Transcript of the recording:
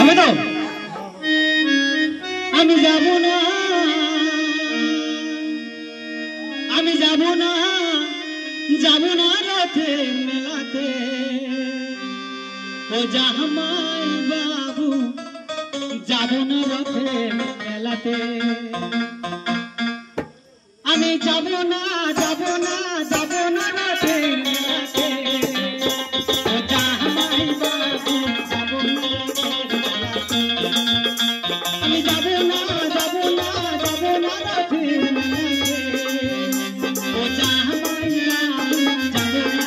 হবে তো? আমি যাব না, আমি যাব না, যাব না রথের মেলাতে। ও জামাই বাবু যাব না রথের মেলাতে। আমি যাব না, যাব না, যাব না রথের মেলাতে। ও জামাই বাবু যাব না রথের মেলাতে। আমি যাব না, যাব না, যাব না রথের মেলাতে। ও জামাই বাবু যাব না